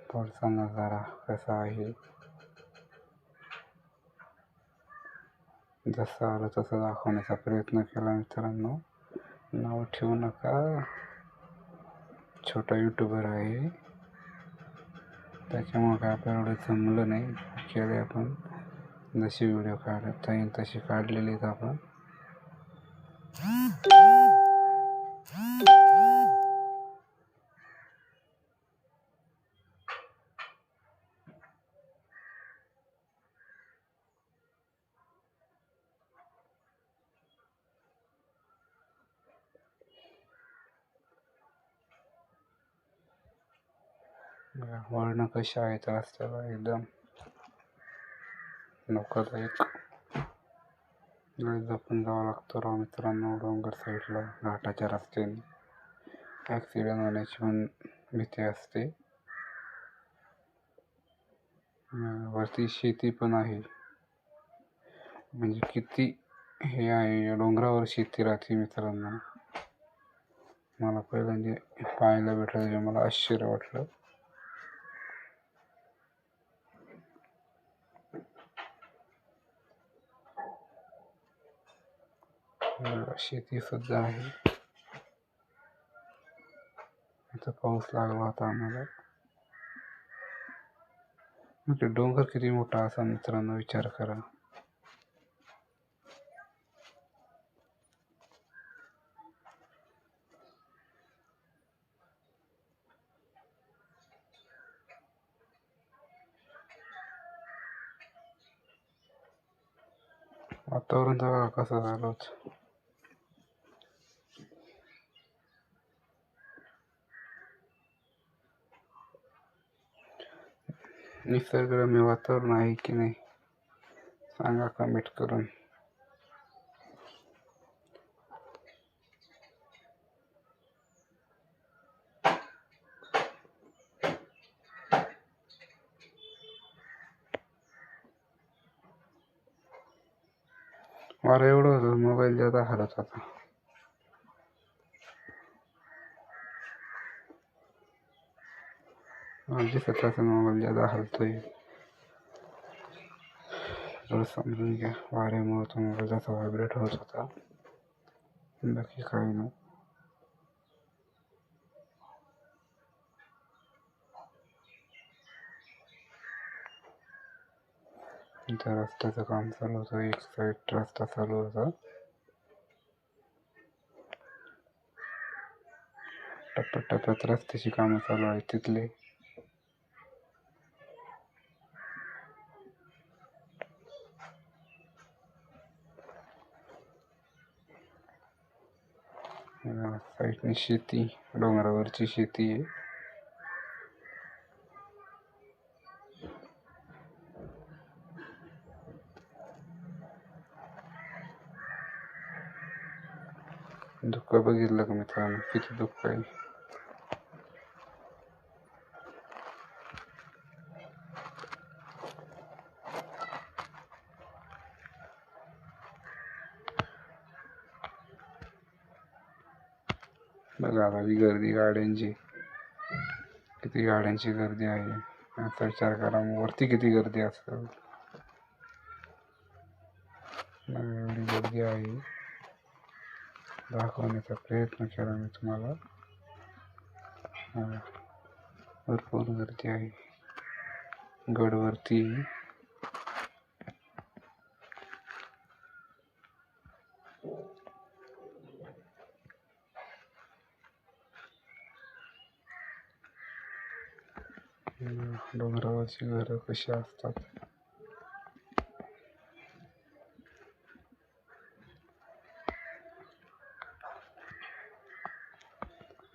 थोडासा नजारा कसा आहे, जसं आलं तसं दाखवण्याचा प्रयत्न केला मित्रांनो. नाव ठेवू नका, छोटा यूट्यूबर आहे त्याच्यामुळे काय आपल्याला एवढं जमलं नाही. केले आपण जशी व्हिडिओ काढता येईल तशी काढलेली आहेत आपण. वळणं कशी आहेत रस्त्याला, एकदम धोकादायक. जपून जावं लागतं राव मित्रांनो. डोंगर साईडला घाटाच्या रस्त्याने ॲक्सिडेंट होण्याची पण भीती असते. वरती शेती पण आहे, म्हणजे किती हे आहे, डोंगरावर शेती राहते मित्रांनो. मला पहिल्यांदा पाहायला भेटलं तेव्हा मला आश्चर्य वाटलं. शेती सुद्धा आहे. इथं पाऊस लागला होता आम्हाला. म्हणजे डोंगर किती मोठा असा मित्रांनो, विचार करा. वातावरण बघा कसं झालं होतं. निसर्गरम्य वातावरण आहे की नाही सांगा कमेंट करून. वारं एवढं होतं, मोबाईल जादा हलत होता. दिसत असं मोबाईल जादा हलतोय, थोडं समजून घ्या. वाऱ्यामुळे तो मोबाईल जास्त व्हायब्रेट होत होता, बाकी काही नाही. इथं रस्त्याचं काम चालू होतं, एक साईड रस्ता चालू होता. टप्प्याटप्प्यात रस्त्याची कामं चालू आहेत तिथले. साईडने शेती, डोंगरावरची शेती आहे. दुःख बघितलं का मित्रांनो, किती दुःख आहे. बघा आता ही गर्दी गाड्यांची, किती गाड्यांची गर्दी आहे. आता विचार करा वरती किती गर्दी असेल. एवढी गर्दी आहे, दाखवण्याचा प्रयत्न केला मी तुम्हाला. भरपूर गर्दी आहे गडवरती. डोंगरावरची घरं कशी असतात.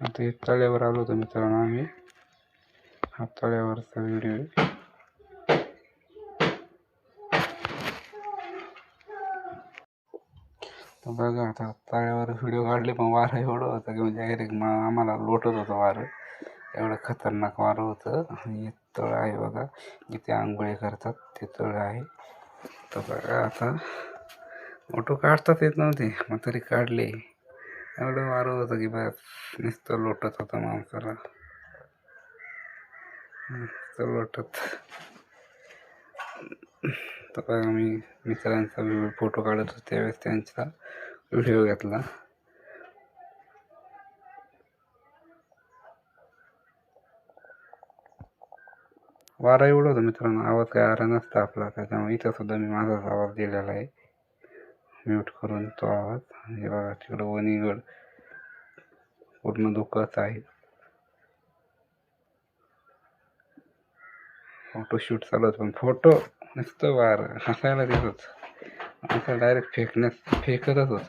आता एक तळ्यावर आलो होतो मित्रांनो आम्ही. हा तळ्यावरचा व्हिडिओ आहे. तर बघा आता तळ्यावर व्हिडिओ काढले, पण वारं एवढं होतं की म्हणजे डायरेक्ट आम्हाला लोटत होतं वारं. एवढं खतरनाक वारं होतं. आणि तळं आहे बघा, जिथे आंघोळी करतात ते तळं आहे. तर बघा आता फोटो काढतात येत नव्हते, मग तरी काढले. एवढं वारं होतं की बस नुसतं लोटत होतं माणसाला. मस्त लोटत. तर आम्ही मित्रांचा फोटो काढत होतो त्यावेळेस त्यांचा व्हिडिओ घेतला. वारा एवढं होतं मित्रांनो, आवाज काय आला नसता आपला, त्याच्यामुळे इथं सुद्धा मी माझाच आवाज दिलेला आहे म्यूट करून तो आवाज. हे बघा तिकडं वणीगड पूर्ण धुकंच आहे. फोटोशूट चालू होतं पण फोटो नुसतं वार हसायला देत होत, असं डायरेक्ट फेकतच होत.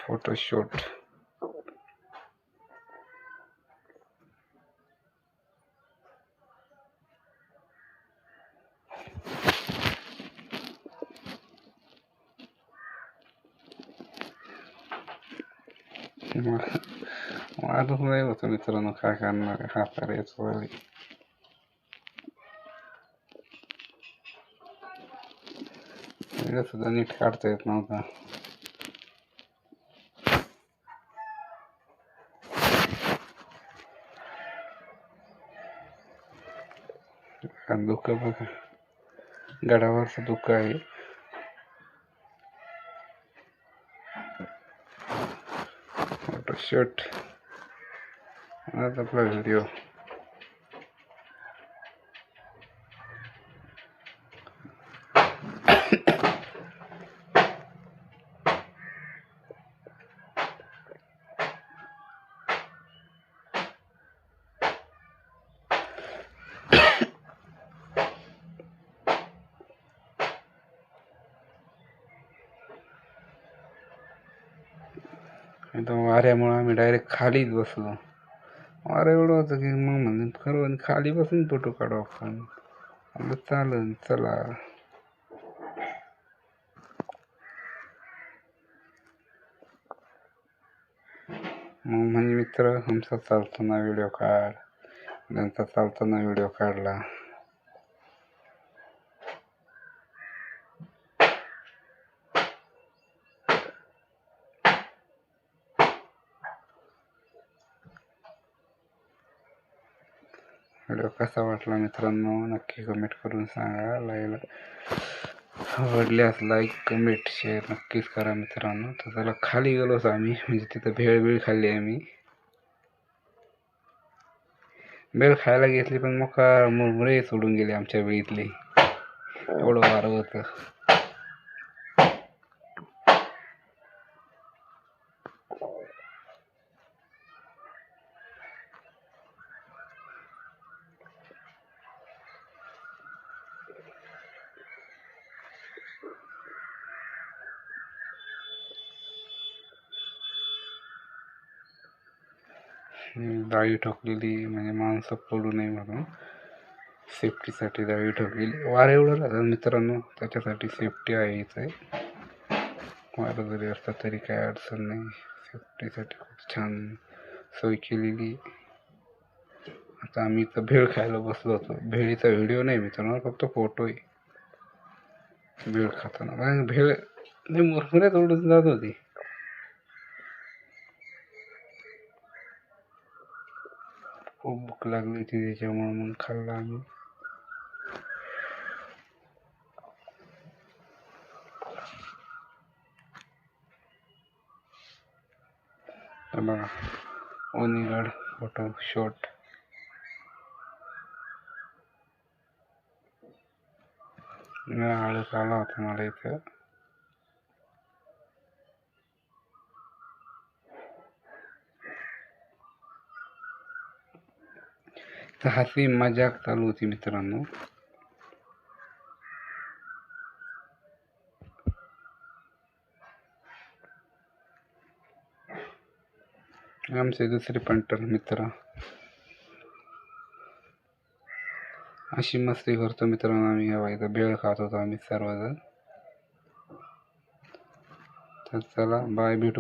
फोटोशूट माणूस नाही होतं मित्रांनो, काय करणार, हाताला याच वाली. व्हिडिओ सुद्धा नीट काढता येत नव्हता. धुकं बघा, गडावरचं धुकं आहे. फोटोशूट आज आपला व्हिडिओ. वाऱ्यामुळं आम्ही डायरेक्ट खालीच बसलो. वारं एवढं होतं की मग म्हणून खरं खाली बसून फोटो काढू आपण. आपलं चालन चला. मग म्हणजे मित्र आमचा चालताना व्हिडिओ काढ, त्यांचा चालताना व्हिडिओ काढला. व्हिडिओ कसा वाटला मित्रांनो नक्की कमेंट करून सांगा. आवडल्यास लाईक कमेंट शेअर नक्कीच करा मित्रांनो. तर त्याला खाली गेलोच आम्ही, म्हणजे तिथं भेळ खाल्ली आम्ही. भेळ खायला घेतली पण मग मुरमुरे सोडून गेले आमच्या वेळीतले, एवढं वारं होतं. जाळी ठोकलेली, म्हणजे माणसं पडू नये म्हणून सेफ्टीसाठी जाळी ठोकलेली. वारं एवढं राहतं मित्रांनो, त्याच्यासाठी सेफ्टी आहे इथे. वारं जरी असतं तरी काय अडचण नाही, सेफ्टीसाठी खूप छान सोय केलेली. आता आम्ही इथं भेळ खायला बसलो होतो. भेळीचा व्हिडिओ नाही मित्रांनो, फक्त फोटो आहे भेळ खाताना. भेळ मुरमुऱ्यात उडून जात होती. खूप भूक लागली होती त्याच्यामुळे मग खाल्ला आम्ही. बघा वणीगड फोटो शूट. आळस आला होता मला इथं. हसी मजाक चालू होती मित्रांनो. आमचे दुसरे पंटर मित्र अशी मस्ती करतो मित्रांनो आम्ही. हवा इथं भेळ खात होतो आम्ही सर्वजण. तर चला बाय, भेटू.